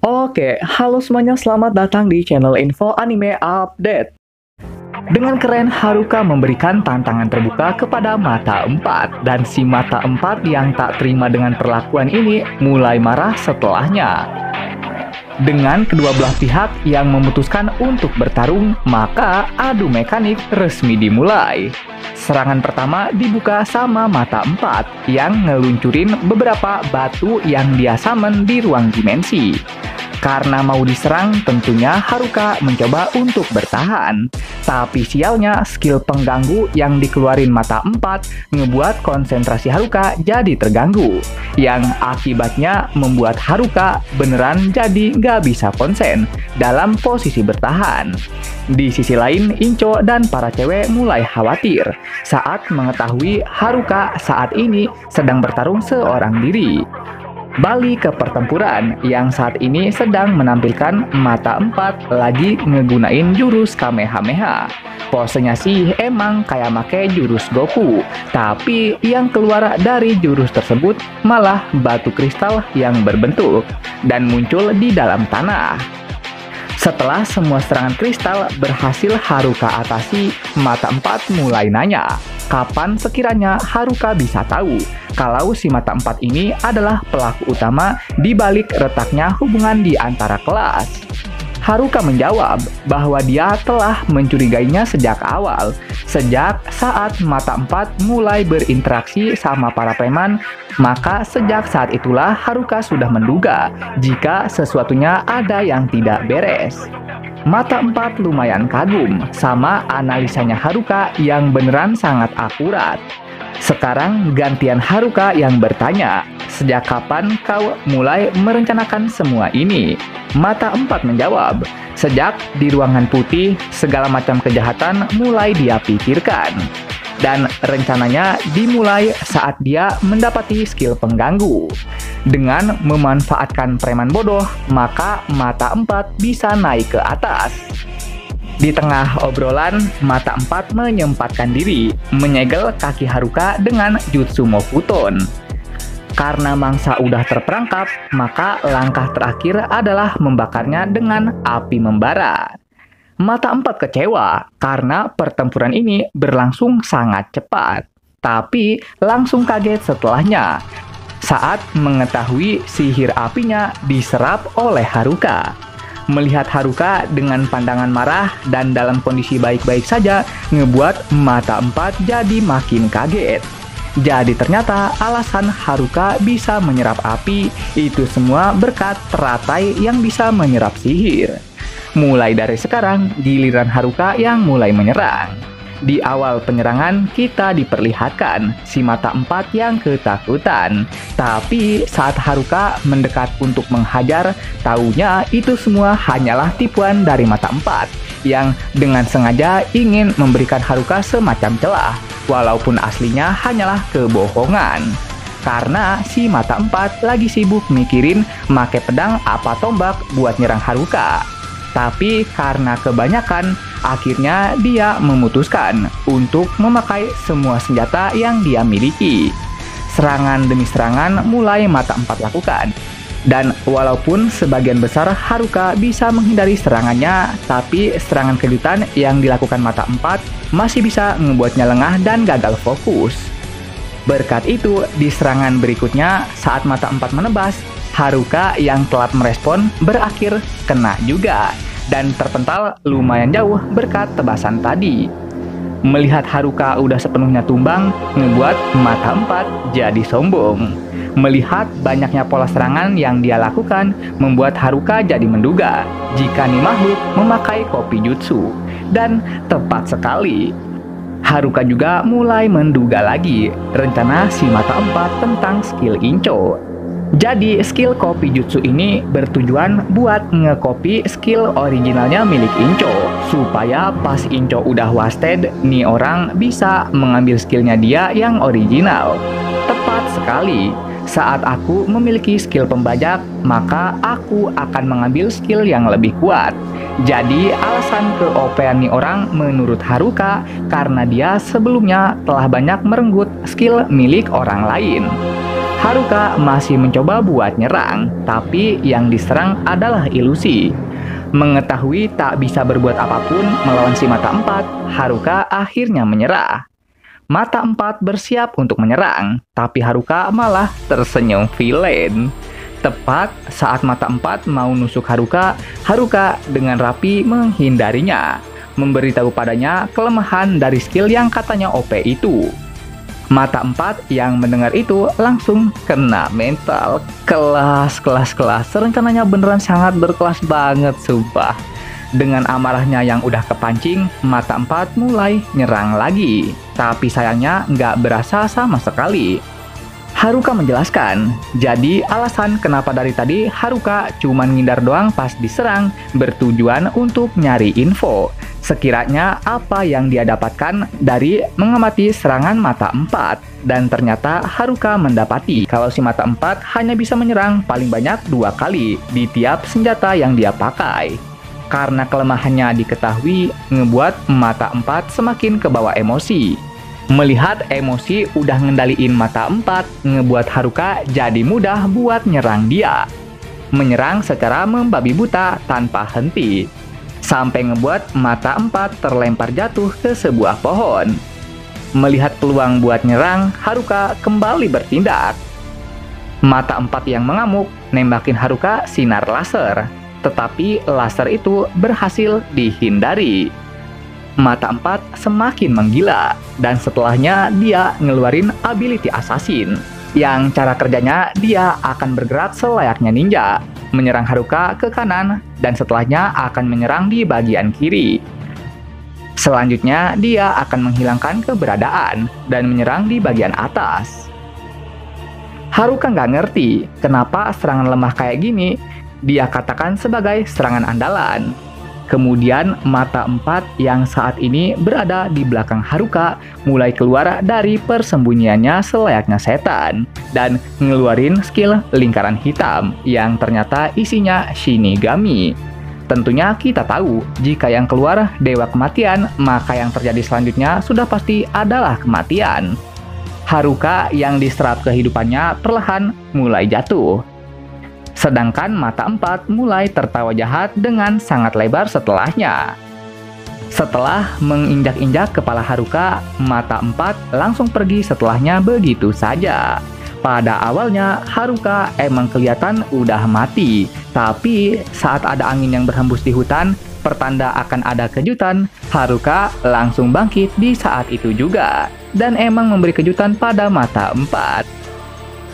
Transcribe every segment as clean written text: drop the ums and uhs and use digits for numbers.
Oke, halo semuanya, selamat datang di channel Info Anime Update. Dengan keren, Haruka memberikan tantangan terbuka kepada Mata 4, dan si Mata 4 yang tak terima dengan perlakuan ini mulai marah setelahnya. Dengan kedua belah pihak yang memutuskan untuk bertarung, maka adu mekanik resmi dimulai. Serangan pertama dibuka sama Mata 4 yang ngeluncurin beberapa batu yang dia summon di ruang dimensi. Karena mau diserang, tentunya Haruka mencoba untuk bertahan. Tapi sialnya, skill pengganggu yang dikeluarin Mata 4 ngebuat konsentrasi Haruka jadi terganggu. Yang akibatnya membuat Haruka beneran jadi nggak bisa konsen dalam posisi bertahan. Di sisi lain, Incho dan para cewek mulai khawatir saat mengetahui Haruka saat ini sedang bertarung seorang diri. Balik ke pertempuran yang saat ini sedang menampilkan Mata 4 lagi ngegunain jurus Kamehameha. Posenya sih emang kayak make jurus Goku, tapi yang keluar dari jurus tersebut malah batu kristal yang berbentuk dan muncul di dalam tanah. Setelah semua serangan kristal berhasil Haruka atasi, Mata 4 mulai nanya, kapan sekiranya Haruka bisa tahu kalau si Mata 4 ini adalah pelaku utama di balik retaknya hubungan di antara kelas. Haruka menjawab bahwa dia telah mencurigainya sejak awal, sejak saat Mata 4 mulai berinteraksi sama para preman, maka sejak saat itulah Haruka sudah menduga jika sesuatunya ada yang tidak beres. Mata 4 lumayan kagum sama analisanya Haruka yang beneran sangat akurat. Sekarang gantian Haruka yang bertanya, sejak kapan kau mulai merencanakan semua ini? Mata 4 menjawab, sejak di ruangan putih segala macam kejahatan mulai dia pikirkan. Dan rencananya dimulai saat dia mendapati skill pengganggu. Dengan memanfaatkan preman bodoh, maka Mata 4 bisa naik ke atas. Di tengah obrolan, Mata 4 menyempatkan diri, menyegel kaki Haruka dengan Jutsu Mofuton. Karena mangsa udah terperangkap, maka langkah terakhir adalah membakarnya dengan api membara. Mata 4 kecewa karena pertempuran ini berlangsung sangat cepat. Tapi langsung kaget setelahnya saat mengetahui sihir apinya diserap oleh Haruka. Melihat Haruka dengan pandangan marah dan dalam kondisi baik-baik saja ngebuat Mata 4 jadi makin kaget. Jadi ternyata alasan Haruka bisa menyerap api itu semua berkat teratai yang bisa menyerap sihir. Mulai dari sekarang, giliran Haruka yang mulai menyerang. Di awal penyerangan, kita diperlihatkan si Mata 4 yang ketakutan. Tapi saat Haruka mendekat untuk menghajar, taunya itu semua hanyalah tipuan dari Mata 4 yang dengan sengaja ingin memberikan Haruka semacam celah, walaupun aslinya hanyalah kebohongan. Karena si Mata 4 lagi sibuk mikirin make pedang apa tombak buat nyerang Haruka. Tapi karena kebanyakan, akhirnya dia memutuskan untuk memakai semua senjata yang dia miliki. Serangan demi serangan mulai Mata 4 lakukan. Dan walaupun sebagian besar Haruka bisa menghindari serangannya, tapi serangan kejutan yang dilakukan Mata 4 masih bisa membuatnya lengah dan gagal fokus. Berkat itu, di serangan berikutnya saat Mata 4 menebas, Haruka yang telat merespon berakhir kena juga dan terpental lumayan jauh berkat tebasan tadi. Melihat Haruka udah sepenuhnya tumbang, ngebuat Mata 4 jadi sombong. Melihat banyaknya pola serangan yang dia lakukan, membuat Haruka jadi menduga jika nih makhluk memakai kopi jutsu. Dan tepat sekali, Haruka juga mulai menduga lagi rencana si Mata 4 tentang skill Incho. Jadi skill kopi jutsu ini bertujuan buat ngekopi skill originalnya milik Incho, supaya pas Incho udah wasted, nih orang bisa mengambil skillnya dia yang original. Tepat sekali, saat aku memiliki skill pembajak, maka aku akan mengambil skill yang lebih kuat. Jadi alasan ke-OP-an nih orang menurut Haruka karena dia sebelumnya telah banyak merenggut skill milik orang lain. Haruka masih mencoba buat nyerang, tapi yang diserang adalah ilusi. Mengetahui tak bisa berbuat apapun melawan si mata empat, Haruka akhirnya menyerah. Mata empat bersiap untuk menyerang, tapi Haruka malah tersenyum villain. Tepat saat mata empat mau nusuk Haruka, Haruka dengan rapi menghindarinya, memberitahu padanya kelemahan dari skill yang katanya OP itu. Mata empat yang mendengar itu langsung kena mental. Kelas. Rencananya beneran sangat berkelas banget, sumpah. Dengan amarahnya yang udah kepancing, mata empat mulai nyerang lagi. Tapi sayangnya nggak berasa sama sekali. Haruka menjelaskan, jadi alasan kenapa dari tadi Haruka cuma ngindar doang pas diserang bertujuan untuk nyari info. Sekiranya apa yang dia dapatkan dari mengamati serangan mata empat. Dan ternyata Haruka mendapati kalau si mata empat hanya bisa menyerang paling banyak 2 kali di tiap senjata yang dia pakai. Karena kelemahannya diketahui, ngebuat mata empat semakin kebawa emosi. Melihat emosi udah ngendaliin mata empat, ngebuat Haruka jadi mudah buat nyerang dia. Menyerang secara membabi buta tanpa henti. Sampai ngebuat mata empat terlempar jatuh ke sebuah pohon. Melihat peluang buat nyerang, Haruka kembali bertindak. Mata empat yang mengamuk nembakin Haruka sinar laser. Tetapi laser itu berhasil dihindari. Mata empat semakin menggila, dan setelahnya dia ngeluarin ability assassin, yang cara kerjanya dia akan bergerak selayaknya ninja, menyerang Haruka ke kanan, dan setelahnya akan menyerang di bagian kiri. Selanjutnya dia akan menghilangkan keberadaan, dan menyerang di bagian atas. Haruka nggak ngerti kenapa serangan lemah kayak gini dia katakan sebagai serangan andalan. Kemudian mata empat yang saat ini berada di belakang Haruka mulai keluar dari persembunyiannya selayaknya setan dan ngeluarin skill lingkaran hitam yang ternyata isinya Shinigami. Tentunya kita tahu jika yang keluar dewa kematian, maka yang terjadi selanjutnya sudah pasti adalah kematian. Haruka yang diserap kehidupannya perlahan mulai jatuh. Sedangkan mata empat mulai tertawa jahat dengan sangat lebar setelahnya. Setelah menginjak-injak kepala Haruka, mata empat langsung pergi setelahnya begitu saja. Pada awalnya Haruka emang kelihatan udah mati, tapi saat ada angin yang berhembus di hutan, pertanda akan ada kejutan, Haruka langsung bangkit di saat itu juga, dan emang memberi kejutan pada mata empat.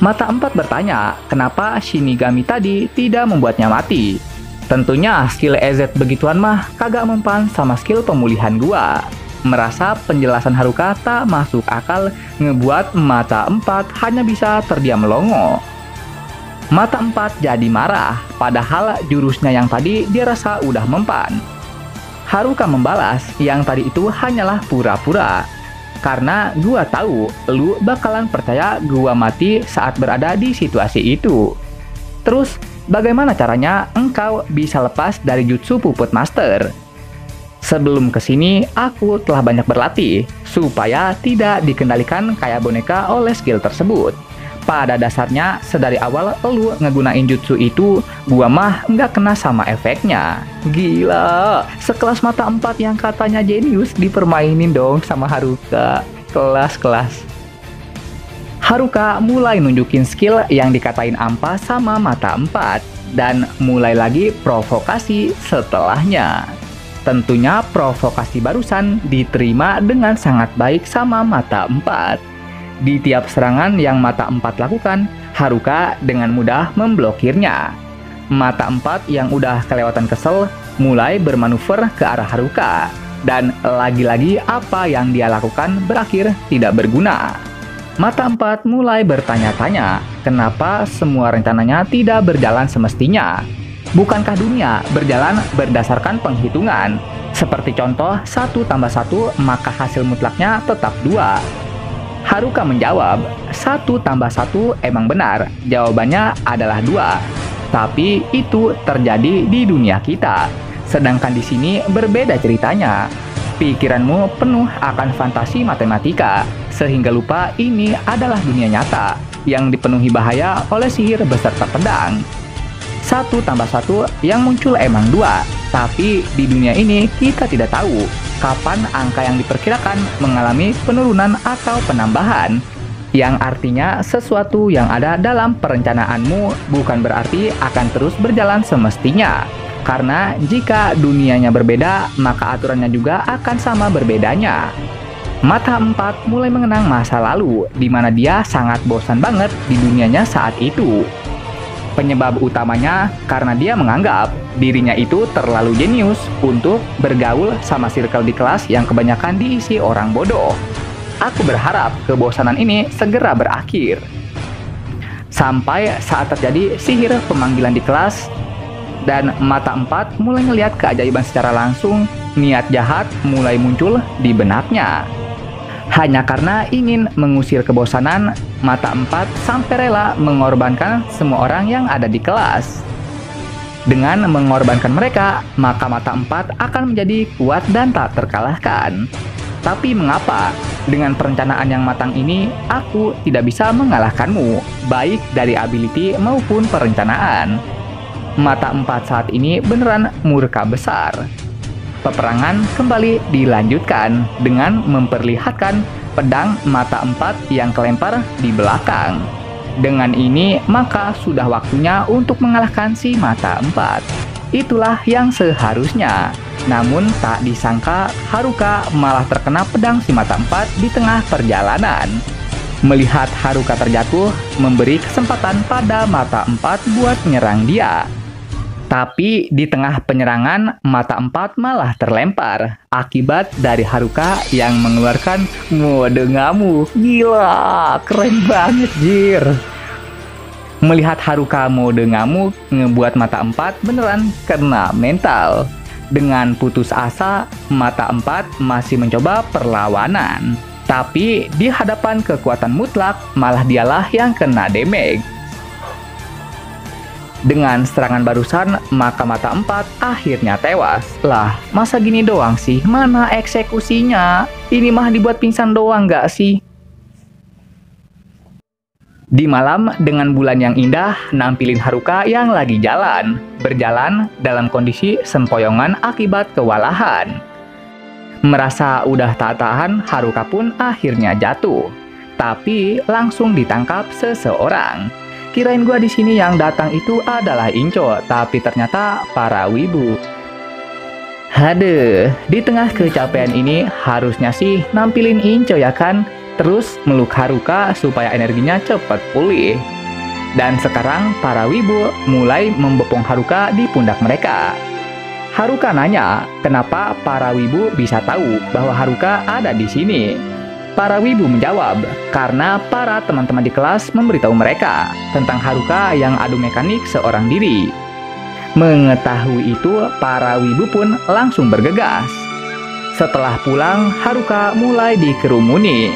Mata empat bertanya, kenapa Shinigami tadi tidak membuatnya mati? Tentunya skill EZ begituan mah kagak mempan sama skill pemulihan gua. Merasa penjelasan Haruka tak masuk akal, ngebuat mata empat hanya bisa terdiam melongo. Mata empat jadi marah, padahal jurusnya yang tadi dia rasa udah mempan. Haruka membalas, yang tadi itu hanyalah pura-pura. Karena gua tahu lu bakalan percaya gua mati saat berada di situasi itu. Terus, bagaimana caranya engkau bisa lepas dari jutsu puput master? Sebelum kesini, aku telah banyak berlatih, supaya tidak dikendalikan kayak boneka oleh skill tersebut. Pada dasarnya, sedari awal lu ngegunain jutsu itu, gua mah nggak kena sama efeknya. Gila, sekelas mata empat yang katanya jenius dipermainin dong sama Haruka. Kelas. Haruka mulai nunjukin skill yang dikatain ampas sama mata empat, dan mulai lagi provokasi setelahnya. Tentunya provokasi barusan diterima dengan sangat baik sama mata empat. Di tiap serangan yang mata empat lakukan, Haruka dengan mudah memblokirnya. Mata empat yang udah kelewatan kesel mulai bermanuver ke arah Haruka. Dan lagi-lagi apa yang dia lakukan berakhir tidak berguna. Mata empat mulai bertanya-tanya, kenapa semua rencananya tidak berjalan semestinya? Bukankah dunia berjalan berdasarkan penghitungan? Seperti contoh 1 tambah 1 maka hasil mutlaknya tetap 2. Haruka menjawab, 1 tambah 1 emang benar, jawabannya adalah 2. Tapi itu terjadi di dunia kita. Sedangkan di sini berbeda ceritanya. Pikiranmu penuh akan fantasi matematika, sehingga lupa ini adalah dunia nyata. yang dipenuhi bahaya oleh sihir beserta pedang. 1+1 yang muncul emang 2, tapi di dunia ini kita tidak tahu kapan angka yang diperkirakan mengalami penurunan atau penambahan. Yang artinya sesuatu yang ada dalam perencanaanmu bukan berarti akan terus berjalan semestinya. Karena jika dunianya berbeda, maka aturannya juga akan sama berbedanya. Mata 4 mulai mengenang masa lalu, di mana dia sangat bosan banget di dunianya saat itu. Penyebab utamanya karena dia menganggap dirinya itu terlalu jenius untuk bergaul sama circle di kelas yang kebanyakan diisi orang bodoh. Aku berharap kebosanan ini segera berakhir. Sampai saat terjadi sihir pemanggilan di kelas, dan mata 4 mulai ngelihat keajaiban secara langsung, niat jahat mulai muncul di benaknya. Hanya karena ingin mengusir kebosanan, mata 4 sampai rela mengorbankan semua orang yang ada di kelas. Dengan mengorbankan mereka, maka mata 4 akan menjadi kuat dan tak terkalahkan. Tapi mengapa? Dengan perencanaan yang matang ini, aku tidak bisa mengalahkanmu, baik dari ability maupun perencanaan. Mata 4 saat ini beneran murka besar. Peperangan kembali dilanjutkan dengan memperlihatkan pedang mata 4 yang kelempar di belakang. Dengan ini, maka sudah waktunya untuk mengalahkan si mata 4. Itulah yang seharusnya. Namun tak disangka Haruka malah terkena pedang si mata 4 di tengah perjalanan. Melihat Haruka terjatuh, memberi kesempatan pada mata 4 buat menyerang dia. Tapi di tengah penyerangan, mata 4 malah terlempar akibat dari Haruka yang mengeluarkan mode ngamuk. Gila, keren banget jir. Melihat Haruka mode ngamuk ngebuat mata 4 beneran kena mental. Dengan putus asa, mata 4 masih mencoba perlawanan. Tapi di hadapan kekuatan mutlak, malah dialah yang kena damage. Dengan serangan barusan, maka mata 4 akhirnya tewas. Lah, masa gini doang sih? Mana eksekusinya? Ini mah dibuat pingsan doang gak sih? Di malam dengan bulan yang indah, nampilin Haruka yang lagi berjalan dalam kondisi sempoyongan akibat kewalahan. Merasa udah tak tahan, Haruka pun akhirnya jatuh. Tapi langsung ditangkap seseorang. Kirain gua di sini yang datang itu adalah Inco, tapi ternyata para wibu. Haduh, di tengah kecapean ini harusnya sih nampilin Inco ya kan? Terus meluk Haruka supaya energinya cepat pulih. Dan sekarang para wibu mulai membopong Haruka di pundak mereka. Haruka nanya, kenapa para wibu bisa tahu bahwa Haruka ada di sini? Para wibu menjawab, karena para teman-teman di kelas memberitahu mereka tentang Haruka yang adu mekanik seorang diri. Mengetahui itu, para wibu pun langsung bergegas. Setelah pulang, Haruka mulai dikerumuni.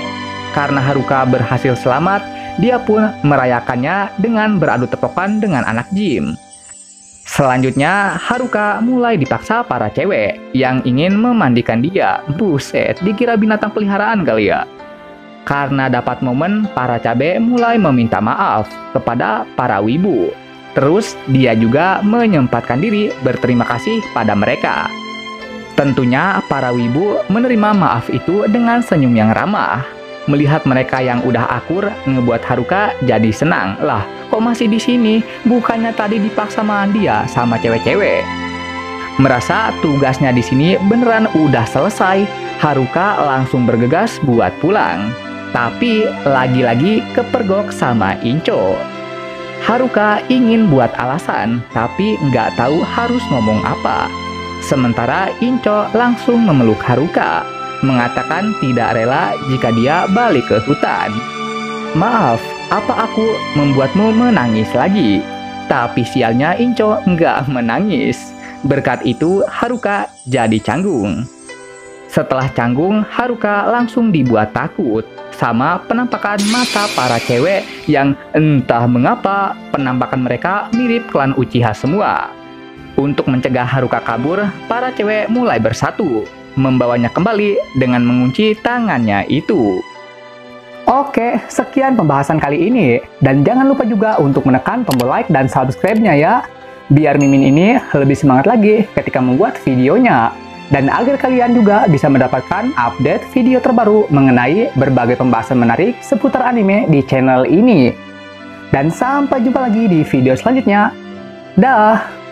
Karena Haruka berhasil selamat, dia pun merayakannya dengan beradu tepokan dengan anak gym. Selanjutnya, Haruka mulai dipaksa para cewek yang ingin memandikan dia. Buset, dikira binatang peliharaan kali ya. Karena dapat momen, para cabe mulai meminta maaf kepada para wibu. Terus, dia juga menyempatkan diri berterima kasih pada mereka. Tentunya, para wibu menerima maaf itu dengan senyum yang ramah. Melihat mereka yang udah akur ngebuat Haruka jadi senang. Lah, kok masih di sini? Bukannya tadi dipaksa mandi ya sama cewek-cewek. Merasa tugasnya di sini beneran udah selesai, Haruka langsung bergegas buat pulang. Tapi lagi-lagi kepergok sama Inco. Haruka ingin buat alasan, tapi nggak tahu harus ngomong apa. Sementara Inco langsung memeluk Haruka, mengatakan tidak rela jika dia balik ke hutan. Maaf, apa aku membuatmu menangis lagi? Tapi sialnya Inco nggak menangis. Berkat itu Haruka jadi canggung. Setelah canggung, Haruka langsung dibuat takut sama penampakan mata para cewek yang entah mengapa penampakan mereka mirip klan Uchiha semua. Untuk mencegah Haruka kabur, para cewek mulai bersatu, membawanya kembali dengan mengunci tangannya itu. Oke, sekian pembahasan kali ini. Dan jangan lupa juga untuk menekan tombol like dan subscribe-nya ya. Biar Mimin ini lebih semangat lagi ketika membuat videonya. Dan agar kalian juga bisa mendapatkan update video terbaru mengenai berbagai pembahasan menarik seputar anime di channel ini. Dan sampai jumpa lagi di video selanjutnya. Dah!